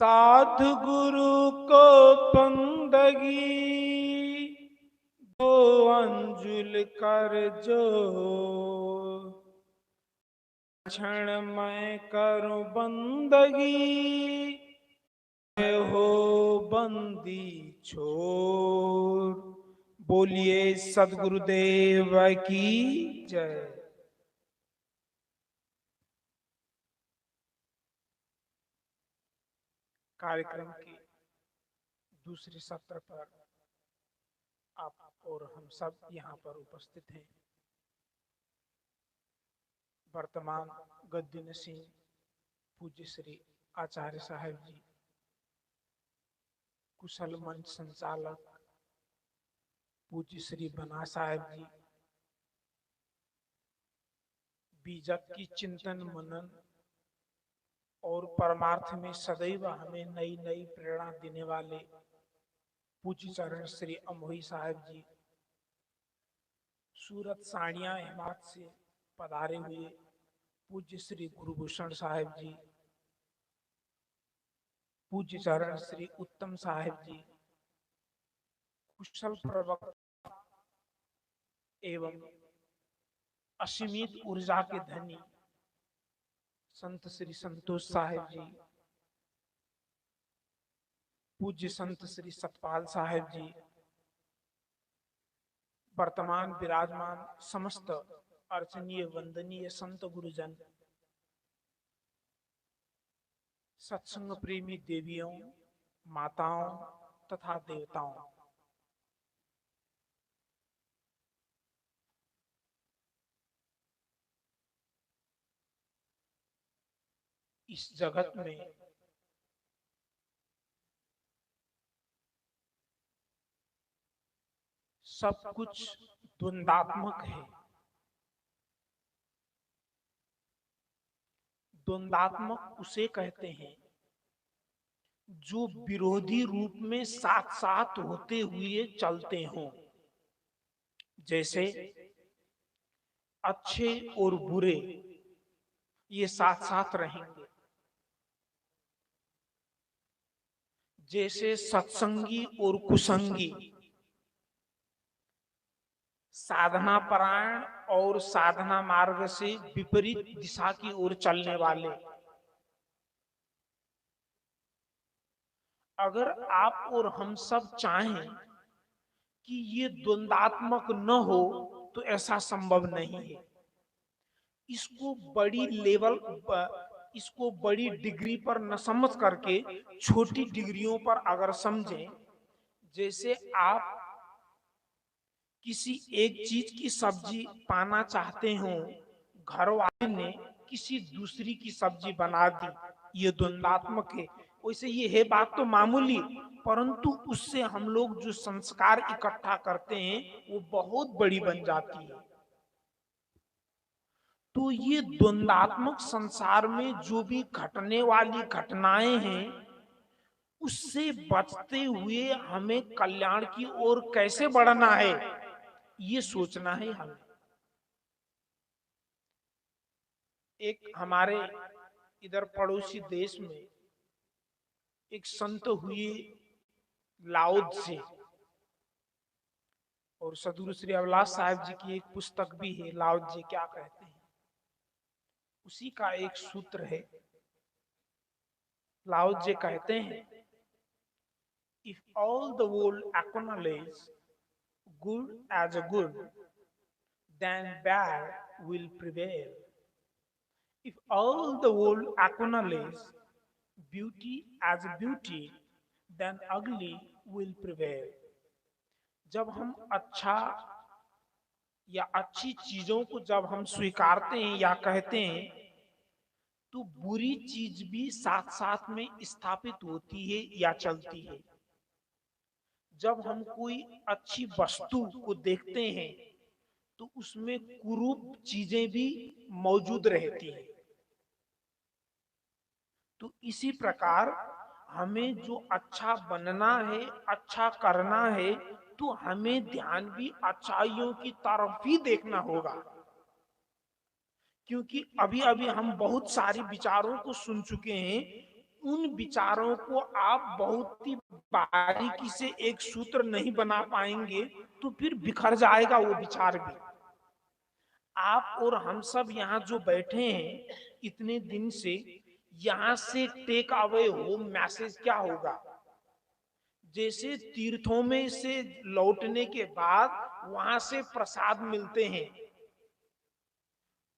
साधु गुरु को बंदगी दो अंजुल कर जो क्षण मैं करूं बंदगी हो बंदी छोर। बोलिए सद्गुरुदेव की जय। कार्यक्रम के दूसरे सत्र पर आप और हम सब यहाँ पर उपस्थित हैं। वर्तमान गद्दी नसीं पूज्य श्री आचार्य साहब जी, कुशल मंच संचालक पूज्य श्री बना साहब जी, बीजक की चिंतन मनन और परमार्थ में सदैव हमें नई नई प्रेरणा देने वाले पूज्य चरण श्री अमोही साहब जी, सूरत साड़ियां हिमात से पधारे हुए पूज्य श्री गुरुभूषण साहब जी, पूज्य चरण श्री उत्तम साहब जी, कुशल प्रवक्ता एवं असीमित ऊर्जा के धनी संत श्री संतोष साहब जी, पूज्य संत श्री सतपाल साहब जी, वर्तमान विराजमान समस्त अर्चनीय वंदनीय संत गुरुजन, सत्संग प्रेमी देवियों, माताओं तथा देवताओं, इस जगत में सब कुछ द्वंदात्मक है। द्वंदात्मक उसे कहते हैं जो विरोधी रूप में साथ साथ होते हुए चलते हों। जैसे अच्छे और बुरे ये साथ साथ रहेंगे, जैसे सत्संगी और कुसंगी, साधना परायण और साधना मार्ग से विपरीत दिशा की ओर चलने वाले। अगर आप और हम सब चाहें कि ये द्वंदात्मक न हो तो ऐसा संभव नहीं है। इसको बड़ी लेवल, इसको बड़ी डिग्री पर न समझ करके छोटी डिग्रियों पर अगर समझें, जैसे आप किसी एक चीज की सब्जी पाना चाहते हो, घर वाले ने किसी दूसरी की सब्जी बना दी, ये द्वंदात्मक है। वैसे ये है बात तो मामूली, परंतु उससे हम लोग जो संस्कार इकट्ठा करते हैं वो बहुत बड़ी बन जाती है। तो ये द्वंदात्मक संसार में जो भी घटने वाली घटनाएं हैं, उससे बचते हुए हमें कल्याण की ओर कैसे बढ़ना है, ये सोचना है हमें। एक हमारे इधर पड़ोसी देश में एक संत हुए लाओ त्से, और सदगुरु श्री अभिलाष साहब जी की एक पुस्तक भी है, लाओ त्से क्या कहते हैं। उसी का एक सूत्र है। लाओ त्से कहते हैं, if all the world acknowledge good as a good, then bad will prevail. If all the world acknowledge beauty as beauty, then ugly will prevail. जब हम अच्छा या अच्छी चीजों को जब हम स्वीकारते हैं या कहते हैं, तो बुरी चीज भी साथ साथ में स्थापित होती है या चलती है। जब हम कोई अच्छी वस्तु को देखते हैं तो उसमें कुरूप चीजें भी मौजूद रहती हैं। तो इसी प्रकार हमें जो अच्छा बनना है, अच्छा करना है, तो हमें ध्यान भी अच्छाइयों की तरफ ही देखना होगा। क्योंकि अभी अभी हम बहुत सारे विचारों को सुन चुके हैं, उन विचारों को आप बहुत ही बारीकी से एक सूत्र नहीं बना पाएंगे, तो फिर बिखर जाएगा वो विचार भी। आप और हम सब यहाँ जो बैठे हैं इतने दिन से, यहाँ से टेक अवे होम मैसेज क्या होगा? जैसे तीर्थों में से लौटने के बाद वहां से प्रसाद मिलते हैं,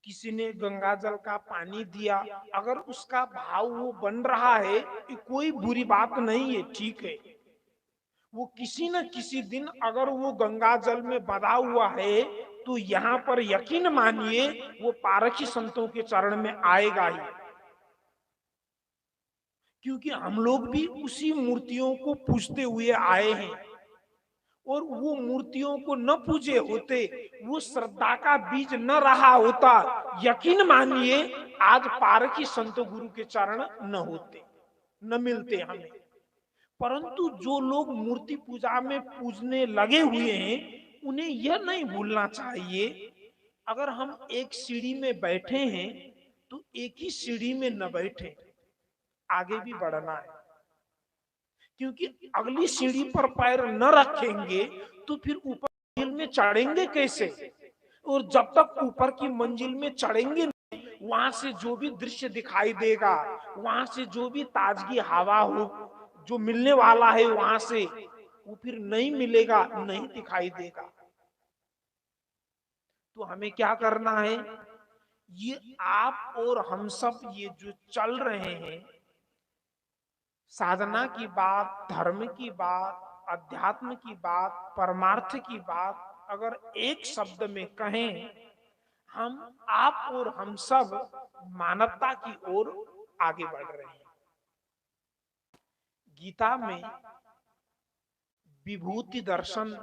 किसी ने गंगा जल का पानी दिया, अगर उसका भाव वो बन रहा है, ये कोई बुरी बात नहीं है, ठीक है। वो किसी न किसी दिन अगर वो गंगा जल में बधा हुआ है, तो यहाँ पर यकीन मानिए वो पारखी संतों के चरण में आएगा ही। क्योंकि हम लोग भी उसी मूर्तियों को पूजते हुए आए हैं, और वो मूर्तियों को न पूजे होते, वो श्रद्धा का बीज न रहा होता, यकीन मानिए आज पारखी संत गुरु के चरण न होते, न मिलते हमें। परंतु जो लोग मूर्ति पूजा में पूजने लगे हुए हैं, उन्हें यह नहीं भूलना चाहिए, अगर हम एक सीढ़ी में बैठे हैं तो एक ही सीढ़ी में न बैठे, आगे भी बढ़ना है। क्योंकि अगली सीढ़ी पर पैर न रखेंगे तो फिर ऊपर मंजिल में चढ़ेंगे कैसे? और जब तक ऊपर की मंजिल में चढ़ेंगे नहीं, वहां से जो भी दृश्य दिखाई देगा, वहां से जो भी ताजगी हवा हो जो मिलने वाला है, वहां से वो फिर नहीं मिलेगा, नहीं दिखाई देगा। तो हमें क्या करना है? ये आप और हम सब ये जो चल रहे हैं, साधना की बात, धर्म की बात, अध्यात्म की बात, परमार्थ की बात अगर एक शब्द में कहें, हम आप और हम सब मानवता की ओर आगे बढ़ रहे हैं। गीता में विभूति दर्शन,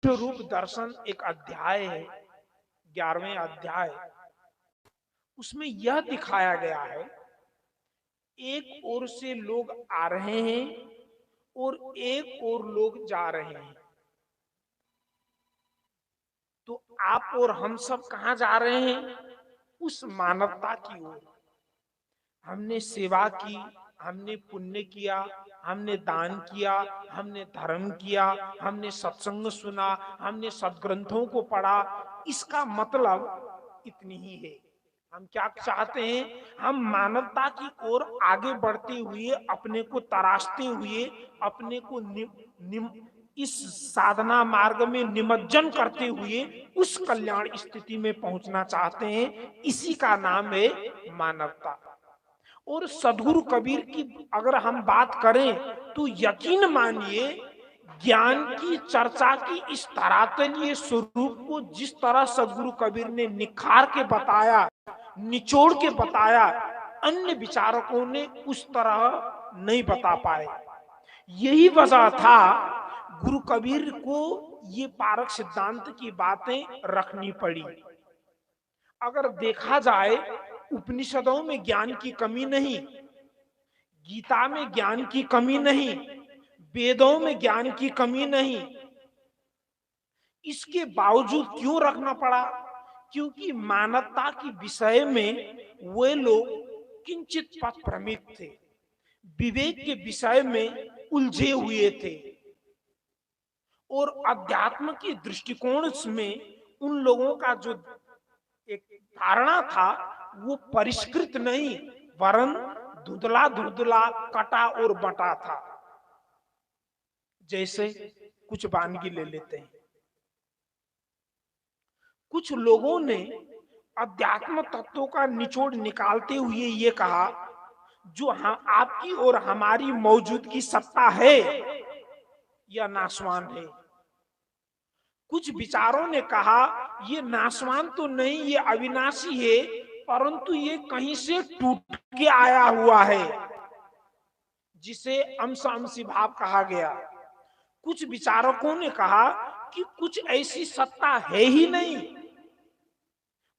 रूप दर्शन एक अध्याय है, 11वें अध्याय। उसमें यह दिखाया गया है, एक ओर से लोग आ रहे हैं और एक ओर लोग जा रहे हैं। तो आप और हम सब कहां जा रहे हैं? उस मानवता की ओर। हमने सेवा की, हमने पुण्य किया, हमने दान किया, हमने धर्म किया, हमने सत्संग सुना, हमने सदग्रंथों को पढ़ा, इसका मतलब इतनी ही है। हम क्या चाहते हैं? हम मानवता की ओर आगे बढ़ते हुए, अपने को तराशते हुए, अपने को इस साधना मार्ग में निमज्जन करते हुए उस कल्याण स्थिति में पहुंचना चाहते हैं। इसी का नाम है मानवता। और सदगुरु कबीर की अगर हम बात करें तो यकीन मानिए, ज्ञान की चर्चा की इस धरातलीय स्वरूप को जिस तरह सदगुरु कबीर ने निखार के बताया, निचोड़ के बताया, अन्य विचारकों ने उस तरह नहीं बता पाए। यही वजह था गुरु कबीर को ये पारक सिद्धांत की बातें रखनी पड़ी। अगर देखा जाए, उपनिषदों में ज्ञान की कमी नहीं, गीता में ज्ञान की कमी नहीं, वेदों में ज्ञान की कमी नहीं, इसके बावजूद क्यों रखना पड़ा? क्योंकि मानवता की विषय में वे लोग किंचित पथ भ्रमित थे, विवेक के विषय में उलझे हुए थे, और अध्यात्म के दृष्टिकोण में उन लोगों का जो एक धारणा था वो परिष्कृत नहीं, वरन धुंधला धुंधला, कटा और बटा था। जैसे कुछ वानगी ले लेते हैं। कुछ लोगों ने अध्यात्म तत्वों का निचोड़ निकालते हुए ये कहा, जो आपकी और हमारी मौजूदगी सत्ता है या नाशवान है। कुछ विचारों ने कहा ये नाशवान तो नहीं, ये अविनाशी है, परंतु ये कहीं से टूट के आया हुआ है, जिसे अंश अंशी भाव कहा गया। कुछ विचारकों ने कहा कि कुछ ऐसी सत्ता है ही नहीं,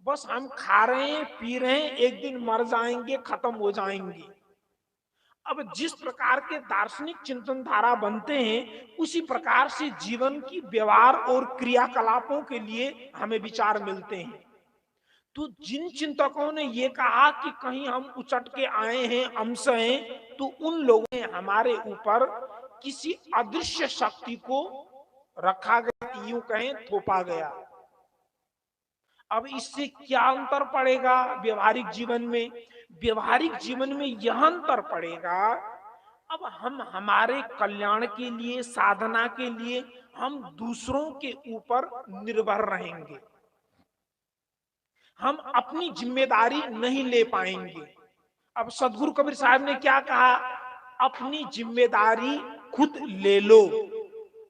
बस हम खा रहे हैं, पी रहे हैं, एक दिन मर जाएंगे, खत्म हो जाएंगे। अब जिस प्रकार के दार्शनिक चिंतन धारा बनते हैं, उसी प्रकार से जीवन की व्यवहार और क्रियाकलापों के लिए हमें विचार मिलते हैं। तो जिन चिंतकों ने ये कहा कि कहीं हम उचट के आए हैं, अंश हैं, तो उन लोगों ने हमारे ऊपर किसी अदृश्य शक्ति को रखा गया, यूं कहें थोपा गया। अब इससे क्या अंतर पड़ेगा व्यवहारिक जीवन में? व्यवहारिक जीवन में यह अंतर पड़ेगा, अब हम हमारे कल्याण के लिए, साधना के लिए हम दूसरों के ऊपर निर्भर रहेंगे, हम अपनी जिम्मेदारी नहीं ले पाएंगे। अब सदगुरु कबीर साहब ने क्या कहा? अपनी जिम्मेदारी खुद ले लो।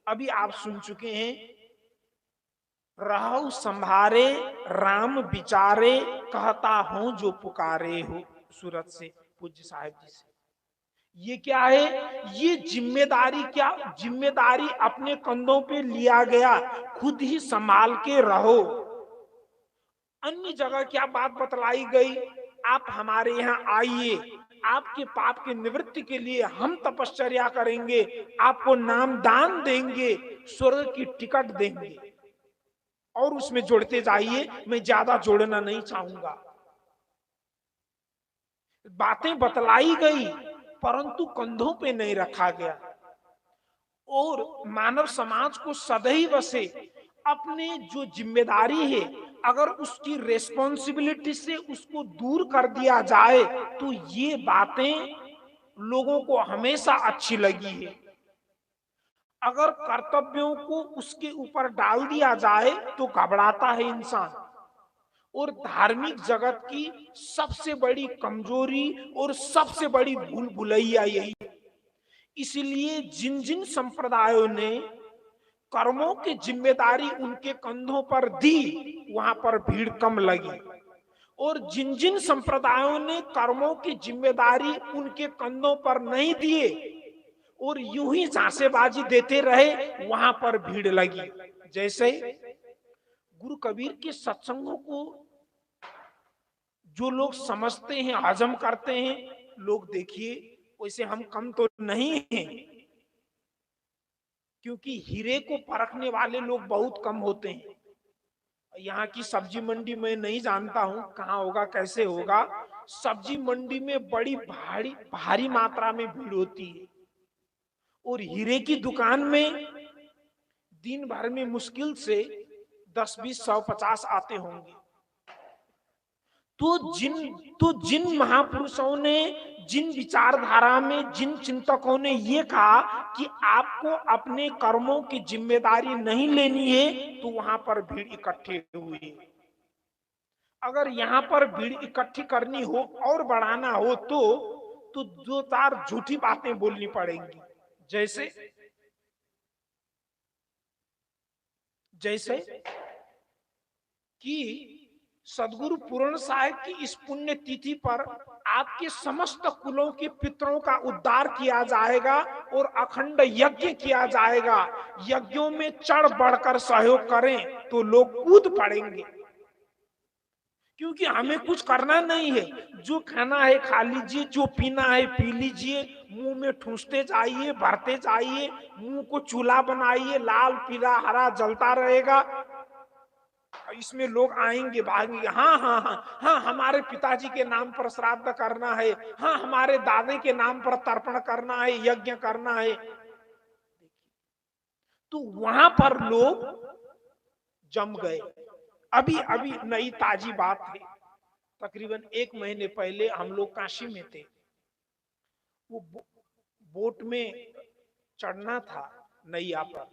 अभी आप सुन चुके हैं, रहु संभारे राम विचारे, कहता हूं जो पुकारे हो, सूरत से पूज्य साहिब जी से। ये क्या है? ये जिम्मेदारी, क्या जिम्मेदारी अपने कंधों पे लिया गया, खुद ही संभाल के रहो। अन्य जगह क्या बात बतलाई गई? आप हमारे यहाँ आइए, आपके पाप की निवृत्ति के लिए हम तपश्चर्या करेंगे, आपको नाम दान देंगे, स्वर्ग की टिकट देंगे। और उसमें जोड़ते जाइए, मैं ज्यादा जोड़ना नहीं चाहूंगा। बातें बतलाई गई परंतु कंधों पे नहीं रखा गया। और मानव समाज को सदैव से अपने जो जिम्मेदारी है, अगर उसकी रेस्पॉन्सिबिलिटी से उसको दूर कर दिया जाए तो ये बातें लोगों को हमेशा अच्छी लगी है। अगर कर्तव्यों को उसके ऊपर डाल दिया जाए तो घबराता है इंसान। और धार्मिक जगत की सबसे बड़ी कमजोरी और सबसे बड़ी भूल भुलैया यही है। इसलिए जिन जिन संप्रदायों ने कर्मों की जिम्मेदारी उनके कंधों पर दी, वहां पर भीड़ कम लगी। और जिन जिन संप्रदायों ने कर्मों की जिम्मेदारी उनके कंधों पर नहीं दिए और यूं ही झांसेबाजी देते रहे, वहां पर भीड़ लगी। जैसे गुरु कबीर के सत्संगों को जो लोग समझते हैं, हजम करते हैं, लोग देखिए वैसे हम कम तो नहीं हैं, क्योंकि हीरे को परखने वाले लोग बहुत कम होते हैं। यहाँ की सब्जी मंडी में नहीं जानता हूं कहाँ होगा, कैसे होगा। सब्जी मंडी में बड़ी भारी भारी मात्रा में भीड़ होती है, और हीरे की दुकान में दिन भर में मुश्किल से 10, 20, 100, 50 आते होंगे। तो जिन महापुरुषों ने, जिन विचारधारा में, जिन चिंतकों ने ये कहा कि आपको अपने कर्मों की जिम्मेदारी नहीं लेनी है, तो वहां पर भीड़ इकट्ठी हुई। अगर यहाँ पर भीड़ इकट्ठी करनी हो और बढ़ाना हो तो दो चार झूठी बातें बोलनी पड़ेंगी। जैसे जैसे कि सदगुरु पूर्ण साहेब की इस पुण्य तिथि पर आपके समस्त कुलों के पितरों का उद्धार किया जाएगा और अखंड यज्ञ किया जाएगा। यज्ञों में चढ़ बढ़कर सहयोग करें तो लोग कूद पड़ेंगे, क्योंकि हमें कुछ करना नहीं है। जो खाना है खा लीजिए, जो पीना है पी लीजिए, मुंह में ठूसते जाइए, भरते जाइए, मुंह को चूल्हा बनाइए, लाल पीला हरा जलता रहेगा। इसमें लोग आएंगे, भागेंगे, हाँ हाँ हाँ हाँ हमारे पिताजी के नाम पर श्राद्ध करना है, हाँ हमारे दादे के नाम पर तर्पण करना है, यज्ञ करना है। तो वहां पर लोग जम गए। अभी अभी नई ताजी बात है, तकरीबन 1 महीने पहले हम लोग काशी में थे। वो बोट में चढ़ना था नैया पर,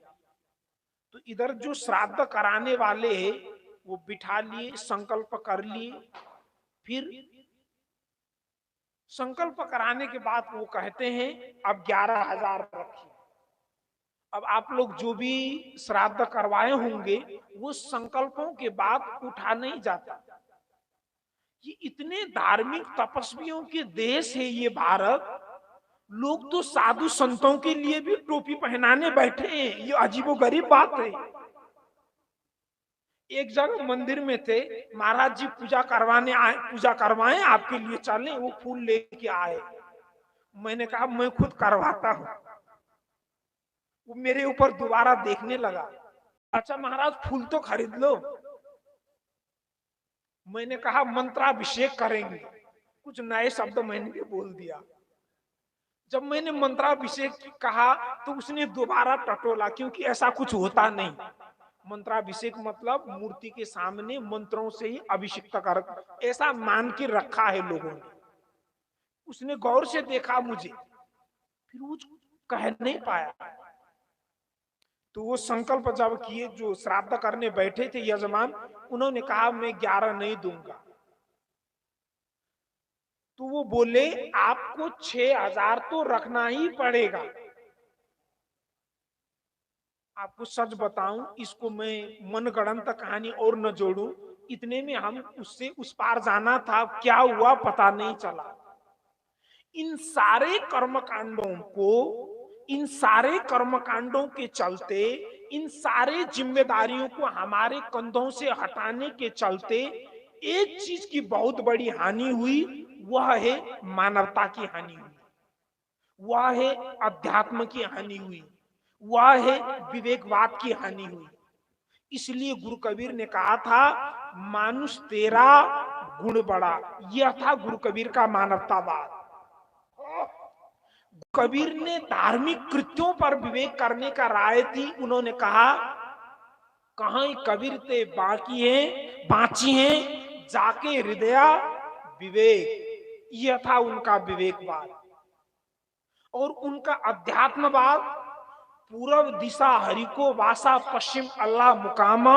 तो इधर जो श्राद्ध कराने वाले हैं वो बिठा लिए, संकल्प कर लिए। फिर संकल्प कराने के बाद वो कहते हैं अब 11,000 रखिए। अब आप लोग जो भी श्राद्ध करवाए होंगे वो संकल्पों के बाद उठा नहीं जाता। ये इतने धार्मिक तपस्वियों के देश है ये भारत, लोग तो साधु संतों के लिए भी टोपी पहनाने बैठे हैं। ये अजीबोगरीब बात है। एक जगह मंदिर में थे, महाराज जी पूजा करवाने आए, पूजा करवाएं आपके लिए चलें, वो फूल लेके आए। मैंने कहा मैं खुद करवाता हूं। वो मेरे ऊपर दोबारा देखने लगा, अच्छा महाराज फूल तो खरीद लो। मैंने कहा मंत्राभिषेक करेंगे, कुछ नए शब्द मैंने भी बोल दिया। जब मैंने मंत्राभिषेक कहा तो उसने दोबारा टटोला, क्योंकि ऐसा कुछ होता नहीं। मंत्राभिषेक मतलब मूर्ति के सामने मंत्रों से ही अभिषिक्त कर, ऐसा मान के रखा है लोगों ने। उसने गौर से देखा मुझे, फिर वो कह नहीं पाया। तो वो संकल्प जब किए, जो श्राद्ध करने बैठे थे यजमान, उन्होंने कहा मैं 11 नहीं दूंगा। तो वो बोले आपको 6,000 तो रखना ही पड़ेगा। आपको सच बताऊं, इसको मैं मनगढ़ंत कहानी और न जोड़ूं, इतने में हम उससे उस पार जाना था, क्या हुआ पता नहीं चला। इन सारे कर्मकांडों को, इन सारे कर्मकांडों के चलते, इन सारे जिम्मेदारियों को हमारे कंधों से हटाने के चलते एक चीज की बहुत बड़ी हानि हुई, वह है मानवता की हानि हुई, वह है अध्यात्म की हानि हुई, वह है विवेकवाद की हानि हुई। इसलिए गुरु कबीर ने कहा था, मानुष तेरा गुण बड़ा। यह था गुरु कबीर का मानवतावाद। कबीर ने धार्मिक कृत्यों पर विवेक करने का राय दी। उन्होंने कहा, कहां कबीर ते बाकी है बाची है जाके हृदय विवेक। यह था उनका विवेकवाद। और उनका अध्यात्मवाद, पूर्व दिशा हरि को वासा पश्चिम अल्लाह मुकामा,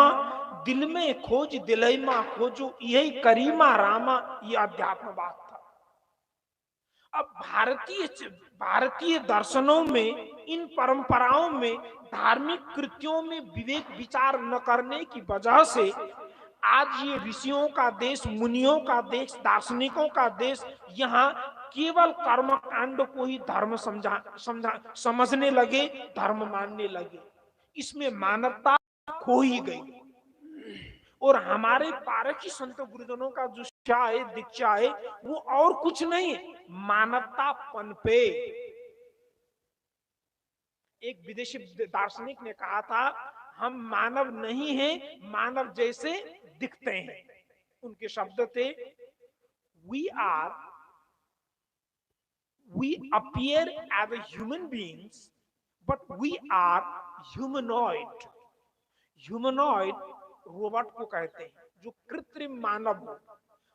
दिल में खोज दिलैमा खोजो यही करीमा रामा, यह अध्यात्मवाद था। अब भारतीय दर्शनों में, इन परंपराओं में, धार्मिक कृत्यों में विवेक विचार न करने की वजह से आज ये ऋषियों का देश, मुनियों का देश, दार्शनिकों का देश, यहाँ केवल कर्म कांड को ही धर्म समझने लगे, धर्म मानने लगे। इसमें मानवता खो ही गई। और हमारे पारखी संत गुरुजनों का जो शिक्षा है, दीक्षा है, वो और कुछ नहीं है, मानवता पनपे। एक विदेशी दार्शनिक ने कहा था, हम मानव नहीं हैं, मानव जैसे दिखते हैं। उनके शब्द थे, we appear as a human beings, but we are humanoid. Humanoid robot को कहते हैं, जो कृत्रिम मानव हो।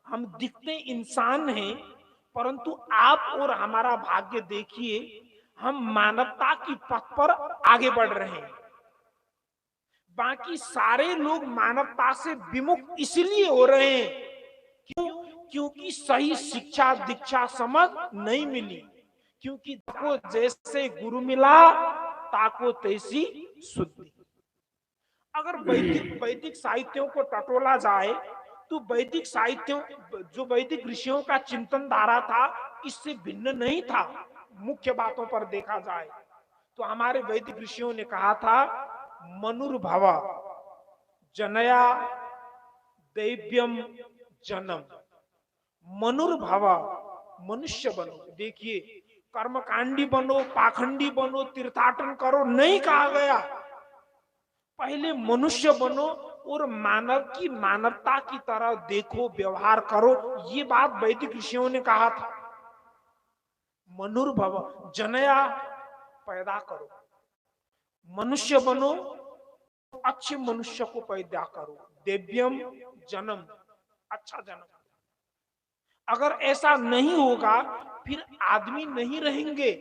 हम दिखते इंसान हैं, परंतु आप और हमारा भाग्य देखिए, हम मानवता की पथ पर आगे बढ़ रहे हैं। बाकी सारे लोग मानवता से विमुख इसलिए हो रहे हैं, क्यों? क्योंकि सही शिक्षा दीक्षा समझ नहीं मिली। क्योंकि ताको जैसे गुरु मिला, ताको तैसी शुद्धि। अगर वैदिक साहित्यों को टटोला जाए तो वैदिक साहित्यों, जो वैदिक ऋषियों का चिंतन धारा था, इससे भिन्न नहीं था। मुख्य बातों पर देखा जाए तो हमारे वैदिक ऋषियों ने कहा था, मनुर्भव जनया दैव्यम जन्म। मनुर्भव, मनुष्य बनो। देखिए, कर्मकांडी बनो, पाखंडी बनो, तीर्थाटन करो नहीं कहा गया। पहले मनुष्य बनो और मानव की मानवता की तरह देखो, व्यवहार करो। ये बात वैदिक ऋषियों ने कहा था। मनुर्भव, जनया पैदा करो, मनुष्य बनो, अच्छे मनुष्य को पैदा करो, दिव्यम जन्म, अच्छा जन्म। अगर ऐसा नहीं होगा, फिर आदमी नहीं रहेंगे,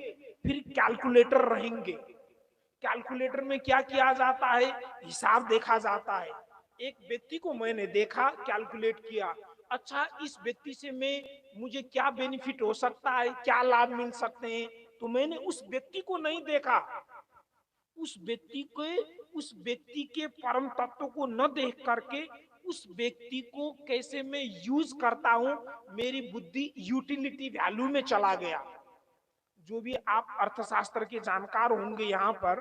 फिर कैलकुलेटर रहेंगे। कैलकुलेटर में क्या किया जाता है? हिसाब देखा जाता है। एक व्यक्ति को मैंने देखा, कैलकुलेट किया, अच्छा इस व्यक्ति से मुझे क्या बेनिफिट हो सकता है, क्या लाभ मिल सकते हैं। तो मैंने उस व्यक्ति को नहीं देखा, उस व्यक्ति के परम तत्व को न देख करके उस व्यक्ति को कैसे मैं यूज करता हूं, मेरी बुद्धि यूटिलिटी वैल्यू में चला गया। जो भी आप अर्थशास्त्र के जानकार होंगे, यहाँ पर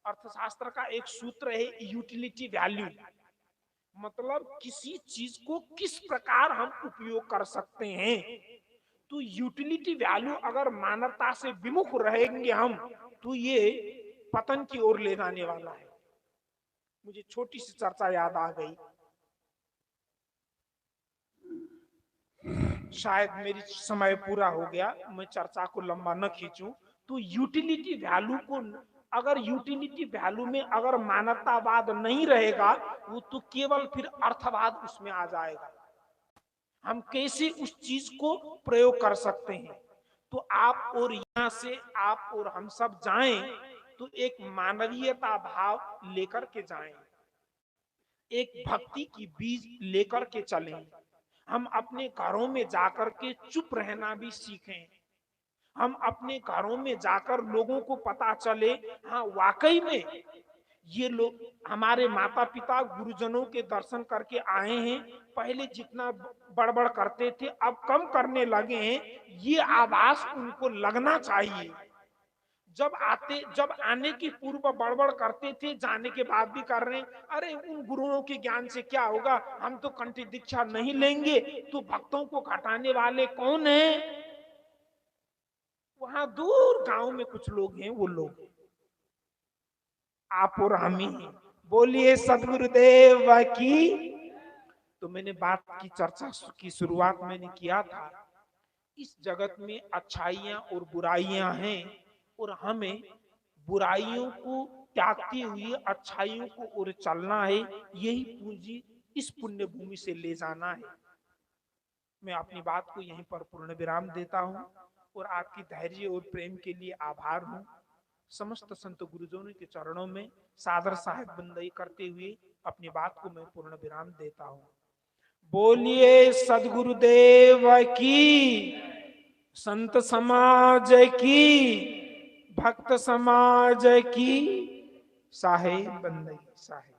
अर्थशास्त्र का एक सूत्र है यूटिलिटी वैल्यू। मतलब किसी चीज को किस प्रकार हम उपयोग कर सकते हैं। तो यूटिलिटी वैल्यू अगर मानवता से विमुख रहेंगे हम, तो ये पतन की ओर ले जाने वाला है। मुझे छोटी सी चर्चा याद आ गई। शायद मेरी समय पूरा हो गया, मैं चर्चा को लंबा न खींचूं। तो यूटिलिटी वैल्यू को, अगर यूटिलिटी वैल्यू में अगर मानवतावाद नहीं रहेगा, वो तो केवल फिर अर्थवाद उसमें आ जाएगा। हम कैसे उस चीज को प्रयोग कर सकते हैं? तो आप और यहां से आप और हम सब जाएं तो एक मानवीयता भाव लेकर के जाएं, एक भक्ति की बीज लेकर के चलें। हम अपने घरों में जाकर के चुप रहना भी सीखें। हम अपने घरों में जाकर लोगों को पता चले, हाँ वाकई में ये लोग हमारे माता पिता गुरुजनों के दर्शन करके आए हैं। पहले जितना बड़बड़ करते थे अब कम करने लगे हैं, ये आवाज उनको लगना चाहिए। जब आने की पूर्व बड़बड़ करते थे, जाने के बाद भी कर रहे हैं, अरे उन गुरुओं के ज्ञान से क्या होगा, हम तो कंठी दीक्षा नहीं लेंगे। तो भक्तों को घटाने वाले कौन हैं? वहां दूर गांव में कुछ लोग हैं, वो लोग आप और हम ही हैं। बोलिए सदगुरुदेव की। तो मैंने बात की, चर्चा की शुरुआत मैंने किया था, इस जगत में अच्छाइयां और बुराइयां हैं, और हमें बुराइयों को त्यागते हुए अच्छाइयों को ओर चलना है। यही पूंजी इस पुण्य भूमि से ले जाना है। मैं अपनी बात को यहीं पर पूर्ण विराम देता हूं, और आपकी धैर्य और प्रेम के लिए आभार हूं। समस्त संत गुरुजनों के चरणों में सादर साहिब बंदगी करते हुए अपनी बात को मैं पूर्ण विराम देता हूं। बोलिए सदगुरुदेव की, संत समाज की, भक्त समाज की, साहेब बंदगी साहेब।